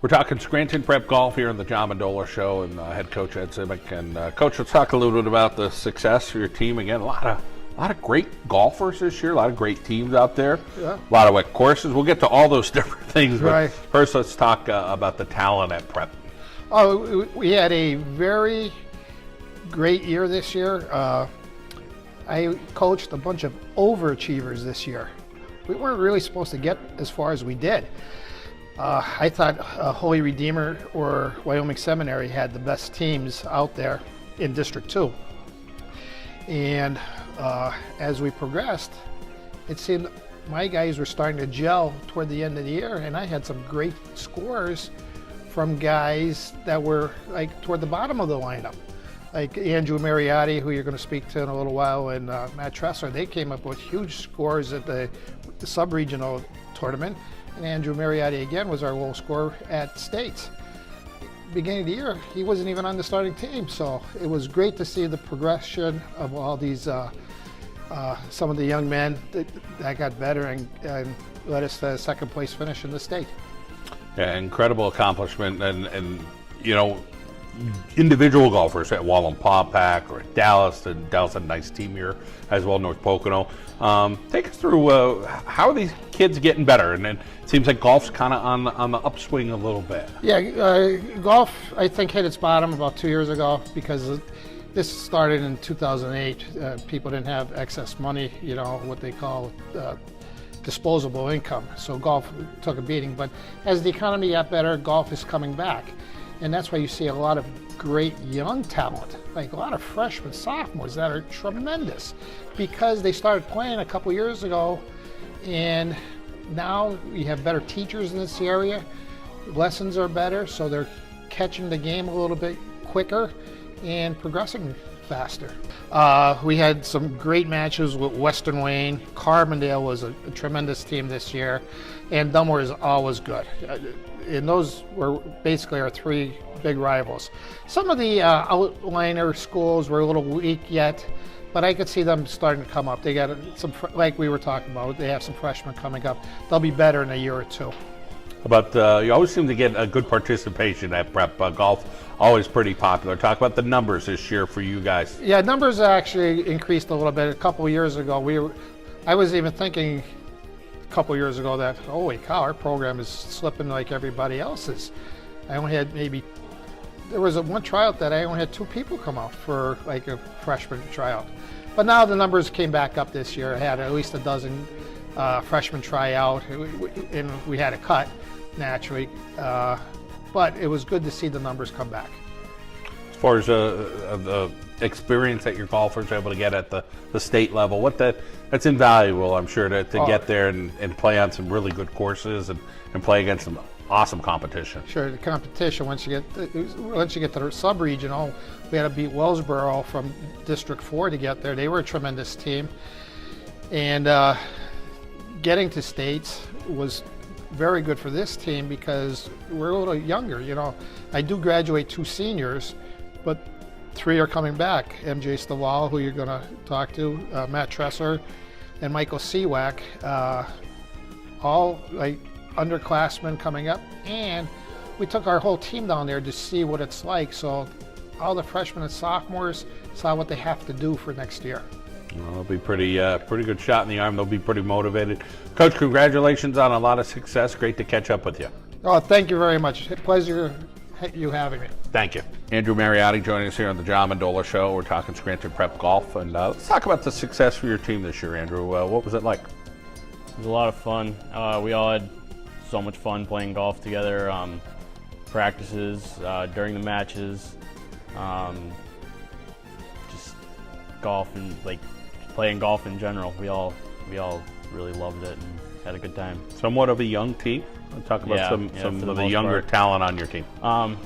We're talking Scranton Prep Golf here on the Mendola Show, and head coach Ed Cimoch. And coach, let's talk a little bit about the success for your team. Again, a lot of great golfers this year, a lot of great teams out there, a lot of wet courses. We'll get to all those different things, but first let's talk about the talent at Prep. Oh, we had a very great year this year. I coached a bunch of overachievers this year. We weren't really supposed to get as far as we did. I thought Holy Redeemer or Wyoming Seminary had the best teams out there in District 2. And as we progressed, it seemed my guys were starting to gel toward the end of the year, and I had some great scores from guys that were like toward the bottom of the lineup. Like Andrew Mariotti, who you're going to speak to in a little while, and Matt Tressler. They came up with huge scores at the sub-regional tournament. And Andrew Mariotti, again, was our low scorer at States. Beginning of the year, he wasn't even on the starting team. So it was great to see the progression of all these, some of the young men that got better and led us to a second place finish in the state. Yeah, incredible accomplishment. And you know, individual golfers at Wallenpaupack or at Dallas, and Dallas had a nice team here as well, North Pocono. Take us through how are these kids getting better? And then it seems like golf's kind of on the upswing a little bit. Yeah, golf I think hit its bottom about 2 years ago because this started in 2008. People didn't have excess money, you know, what they call disposable income. So golf took a beating. But as the economy got better, golf is coming back. And that's why you see a lot of great young talent, like a lot of freshmen, sophomores that are tremendous because they started playing a couple years ago, and now we have better teachers in this area. Lessons are better, so they're catching the game a little bit quicker and progressing faster. We had some great matches with Western Wayne. Carbondale was a tremendous team this year, and Dunmore is always good. And those were basically our three big rivals. Some of the outliner schools were a little weak yet, but I could see them starting to come up. They got some, like we were talking about, they have some freshmen coming up. They'll be better in a year or two. But you always seem to get a good participation at Prep golf. Always pretty popular. Talk about the numbers this year for you guys. Yeah, numbers actually increased a little bit. A couple of years ago, I was even thinking a couple of years ago that, holy cow, our program is slipping like everybody else's. I only had there was one tryout that I only had 2 people come out for like a freshman tryout. But now the numbers came back up this year. I had at least a dozen freshmen try out, and we had a cut naturally. But it was good to see the numbers come back. As far as the experience that your golfers are able to get at the state level, that's invaluable, I'm sure, to get there and play on some really good courses and play against some awesome competition. Sure, the competition, once you get to the sub-regional, we had to beat Wellsboro from District 4 to get there. They were a tremendous team. And getting to states was very good for this team because we're a little younger. You know, I do graduate 2 seniors, but 3 are coming back. MJ Stovall, who you're going to talk to, Matt Tressler, and Michael Seawack, all like underclassmen coming up. And we took our whole team down there to see what it's like. So all the freshmen and sophomores saw what they have to do for next year. Well, it'll be pretty good shot in the arm. They'll be pretty motivated. Coach, congratulations on a lot of success. Great to catch up with you. Oh, thank you very much. Pleasure you having me. Thank you. Andrew Mariotti joining us here on the Mendola Show. We're talking Scranton Prep Golf, and let's talk about the success for your team this year, Andrew. What was it like? It was a lot of fun. We all had so much fun playing golf together. Practices, during the matches, just golf and like playing golf in general. We all really loved it and had a good time. Somewhat of a young team. I'll talk about some of the younger talent on your team.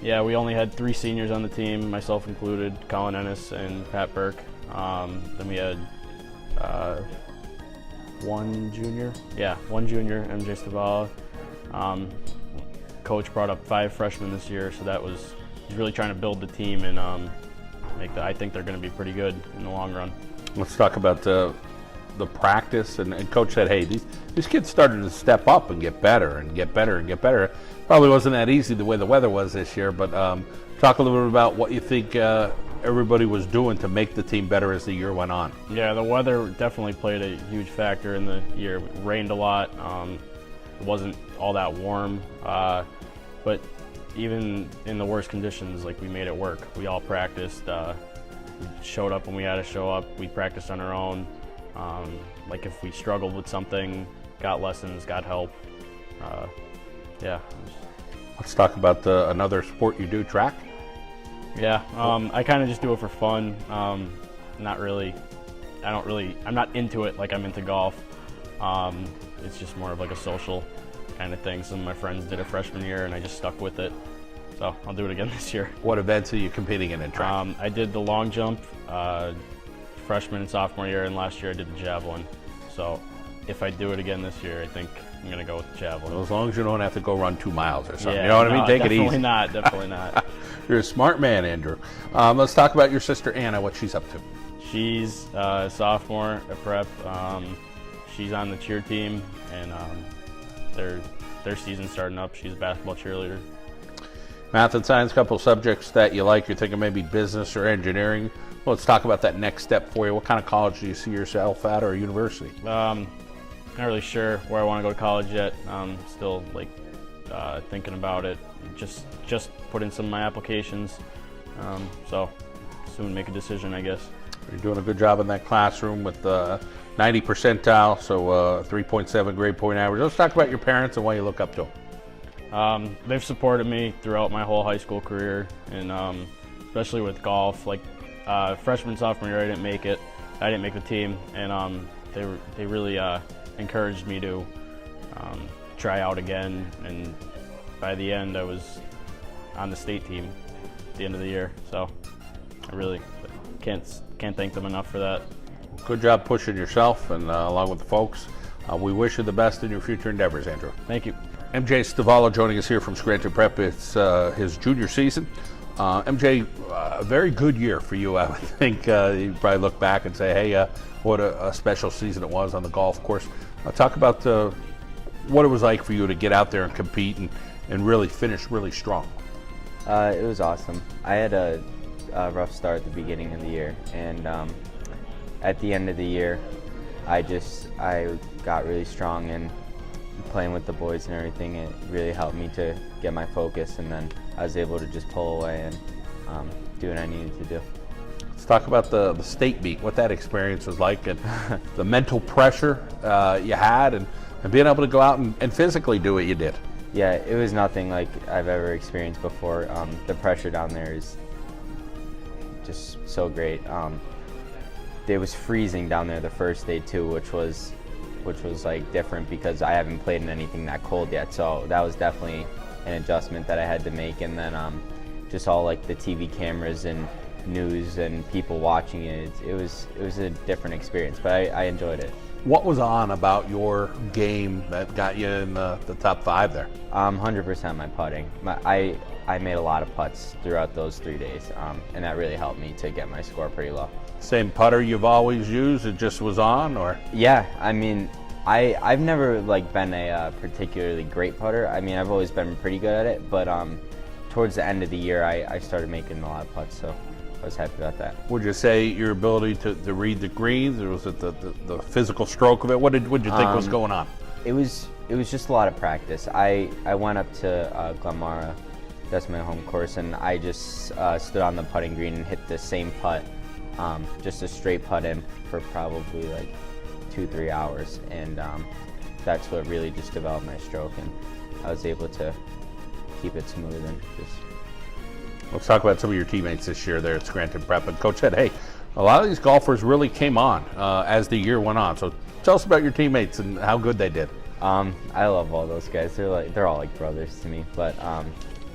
Yeah, we only had 3 seniors on the team, myself included, Colin Ennis and Pat Burke. Then we had 1 junior. Yeah, 1 junior, MJ Stovall. Coach brought up 5 freshmen this year, so he's really trying to build the team and I think they're going to be pretty good in the long run. Let's talk about the practice, and Coach said, hey, these kids started to step up and get better and get better and get better. Probably wasn't that easy the way the weather was this year, but talk a little bit about what you think everybody was doing to make the team better as the year went on. Yeah, the weather definitely played a huge factor in the year. It rained a lot. It wasn't all that warm, but even in the worst conditions, like, we made it work. We all practiced. We showed up when we had to show up. We practiced on our own. Like, if we struggled with something, got lessons, got help. Yeah. Let's talk about another sport you do, track. Yeah, I kind of just do it for fun. Not really. I'm not into it like I'm into golf. It's just more of like a social kind of thing. Some of my friends did it freshman year, and I just stuck with it. So I'll do it again this year. What events are you competing in track? I did the long jump freshman and sophomore year, and last year I did the javelin. So if I do it again this year, I think I'm going to go with the javelin. Well, as long as you don't have to go run 2 miles or something. Yeah, you know what I mean? Take it easy. Definitely not. You're a smart man, Andrew. Let's talk about your sister, Anna, what she's up to. She's a sophomore at prep. She's on the cheer team, and their season's starting up. She's a basketball cheerleader. Math and science, couple of subjects that you like. You're thinking maybe business or engineering. Well, let's talk about that next step for you. What kind of college do you see yourself at, or university? Not really sure where I want to go to college yet. Still thinking about it. Just put in some of my applications. So soon make a decision, I guess. You're doing a good job in that classroom with 90 percentile, so 3.7 grade point average. Let's talk about your parents and why you look up to them. They've supported me throughout my whole high school career, and especially with golf. Like, freshman, sophomore year, I didn't make it. I didn't make the team, and they really encouraged me to try out again. And by the end, I was on the state team at the end of the year. So I really can't thank them enough for that. Good job pushing yourself and along with the folks. We wish you the best in your future endeavors, Andrew. Thank you. MJ Stovall joining us here from Scranton Prep. It's his junior season. MJ, a very good year for you, I would think. You probably look back and say, hey, what a special season it was on the golf course. Talk about what it was like for you to get out there and compete and really finish really strong. It was awesome. I had a rough start at the beginning of the year, and at the end of the year, I got really strong, and playing with the boys and everything, it really helped me to get my focus, and then I was able to just pull away and do what I needed to do. Let's talk about the state meet, what that experience was like, and the mental pressure you had, and being able to go out and physically do what you did. Yeah, it was nothing like I've ever experienced before. The pressure down there is just so great. It was freezing down there the first day too, which was like different because I haven't played in anything that cold yet. So that was definitely an adjustment that I had to make. And then just all like the TV cameras and news and people watching it. It was a different experience, but I enjoyed it. What was on about your game that got you in the top 5 there? 100% my putting. I made a lot of putts throughout those 3 days, and that really helped me to get my score pretty low. Same putter you've always used, it just was on, or? Yeah, I mean, I've never been a particularly great putter. I mean, I've always been pretty good at it, but towards the end of the year, I started making a lot of putts, so I was happy about that. Would you say your ability to read the greens, or was it the physical stroke of it? What did you think was going on? It was just a lot of practice. I went up to Glenmara, that's my home course, and I just stood on the putting green and hit the same putt, just a straight putt in for probably 2-3 hours, and that's what really just developed my stroke, and I was able to keep it smooth and just. Let's talk about some of your teammates this year there at Scranton Prep. And Coach Ed, hey, a lot of these golfers really came on as the year went on. So tell us about your teammates and how good they did. I love all those guys. They're all like brothers to me. But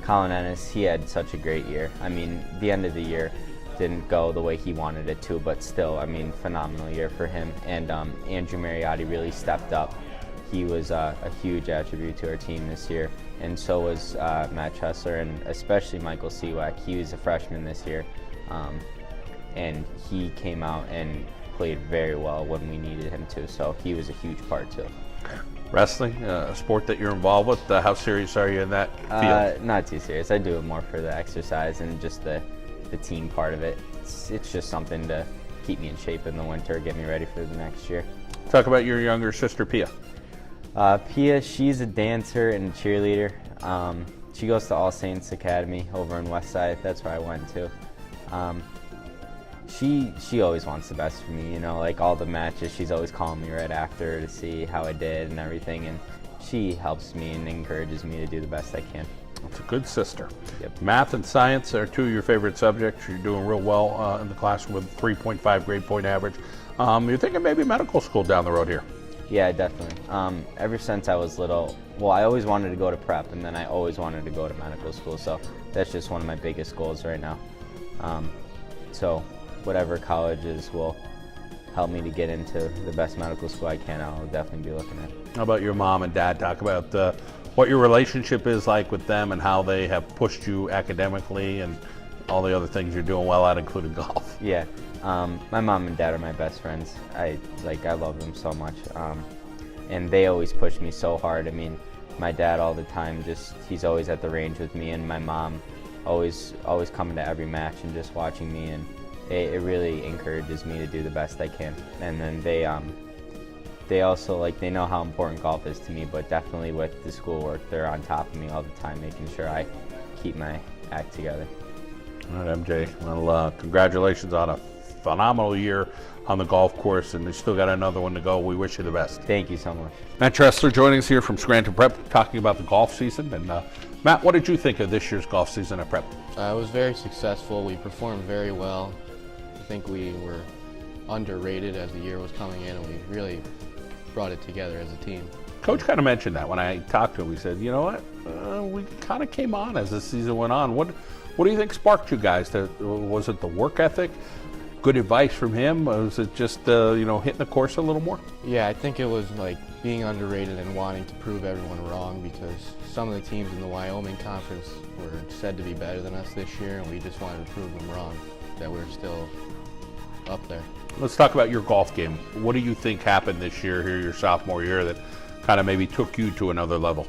Colin Ennis, he had such a great year. I mean, the end of the year didn't go the way he wanted it to, but still, I mean, phenomenal year for him. And Andrew Mariotti really stepped up. He was a huge attribute to our team this year. And so was Matt Tressler, and especially Michael Seawack. He was a freshman this year, and he came out and played very well when we needed him to, so he was a huge part too. Wrestling, a sport that you're involved with. How serious are you in that field? Not too serious. I do it more for the exercise and just the team part of it. It's just something to keep me in shape in the winter, get me ready for the next year. Talk about your younger sister, Pia. Pia, she's a dancer and cheerleader. She goes to All Saints Academy over in Westside. That's where I went to. She always wants the best for me, you know, like all the matches, she's always calling me right after to see how I did and everything, and she helps me and encourages me to do the best I can. That's a good sister. Yep. Math and science are two of your favorite subjects. You're doing real well in the classroom with 3.5 grade point average. You're thinking maybe medical school down the road here. Yeah, definitely. Ever since I was little, well, I always wanted to go to prep, and then I always wanted to go to medical school, so that's just one of my biggest goals right now. So whatever colleges will help me to get into the best medical school I can, I'll definitely be looking at. How about your mom and dad? Talk about what your relationship is like with them and how they have pushed you academically and all the other things you're doing well at, including golf. Yeah, my mom and dad are my best friends. I love them so much, and they always push me so hard. I mean, my dad all the time, he's always at the range with me, and my mom always coming to every match and just watching me, and it really encourages me to do the best I can. And then they also, they know how important golf is to me, but definitely with the schoolwork, they're on top of me all the time, making sure I keep my act together. All right, MJ. Well, congratulations on a phenomenal year on the golf course, and you still got another one to go. We wish you the best. Thank you so much. Matt Tressler joining us here from Scranton Prep, talking about the golf season. And Matt, what did you think of this year's golf season at Prep? It was very successful. We performed very well. I think we were underrated as the year was coming in, and we really brought it together as a team. Coach kind of mentioned that when I talked to him. He said, you know what, we kind of came on as the season went on. What do you think sparked you guys? Was it the work ethic? Good advice from him? Or was it just hitting the course a little more? Yeah, I think it was like being underrated and wanting to prove everyone wrong, because some of the teams in the Wyoming Conference were said to be better than us this year, and we just wanted to prove them wrong, that we're still up there. Let's talk about your golf game. What do you think happened this year, here your sophomore year, that kind of maybe took you to another level?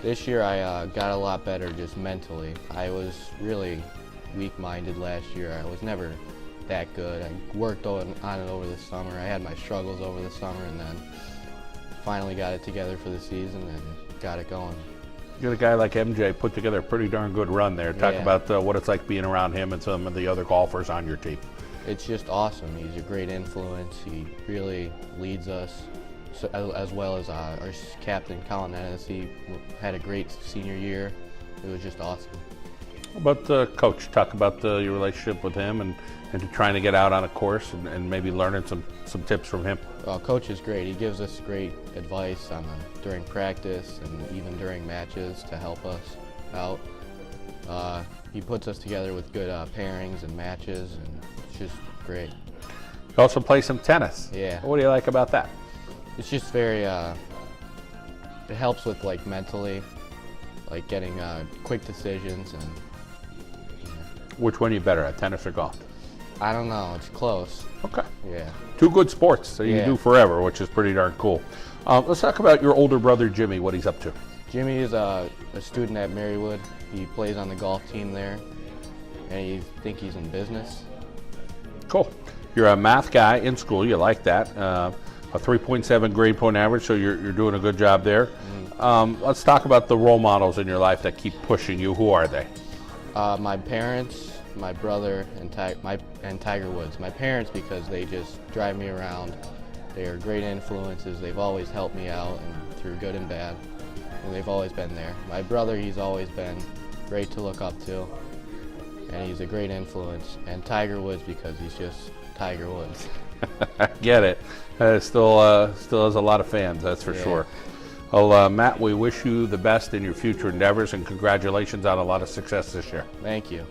This year I got a lot better just mentally. I was really weak-minded last year. I was never that good. I worked on it over the summer. I had my struggles over the summer, and then finally got it together for the season and got it going. You're a guy like MJ put together a pretty darn good run there. Talk about what it's like being around him and some of the other golfers on your team. It's just awesome. He's a great influence. He really leads us, as well as our captain, Colin Ennis. He had a great senior year. It was just awesome. How about Coach? Talk about your relationship with him and trying to get out on a course and maybe learning some tips from him. Coach is great. He gives us great advice during practice and even during matches to help us out. He puts us together with good pairings and matches, and it's just great. You also play some tennis. Yeah. What do you like about that? It's just very, it helps with mentally, getting quick decisions. And Which one are you better at, tennis or golf? I don't know, it's close. Okay. Yeah. Two good sports that you can do forever, which is pretty darn cool. Let's talk about your older brother, Jimmy, what he's up to. Jimmy is a student at Marywood. He plays on the golf team there, and I think he's in business. Cool. You're a math guy in school. You like that. A 3.7 grade point average, so you're doing a good job there. Let's talk about the role models in your life that keep pushing you. Who are they? My parents, my brother, and Tiger Woods. My parents, because they just drive me around. They are great influences. They've always helped me out and through good and bad, and they've always been there. My brother, he's always been great to look up to, and he's a great influence. And Tiger Woods, because he's just Tiger Woods. I get it. Still has a lot of fans, that's for sure. Well, Matt, we wish you the best in your future endeavors, and congratulations on a lot of success this year. Thank you.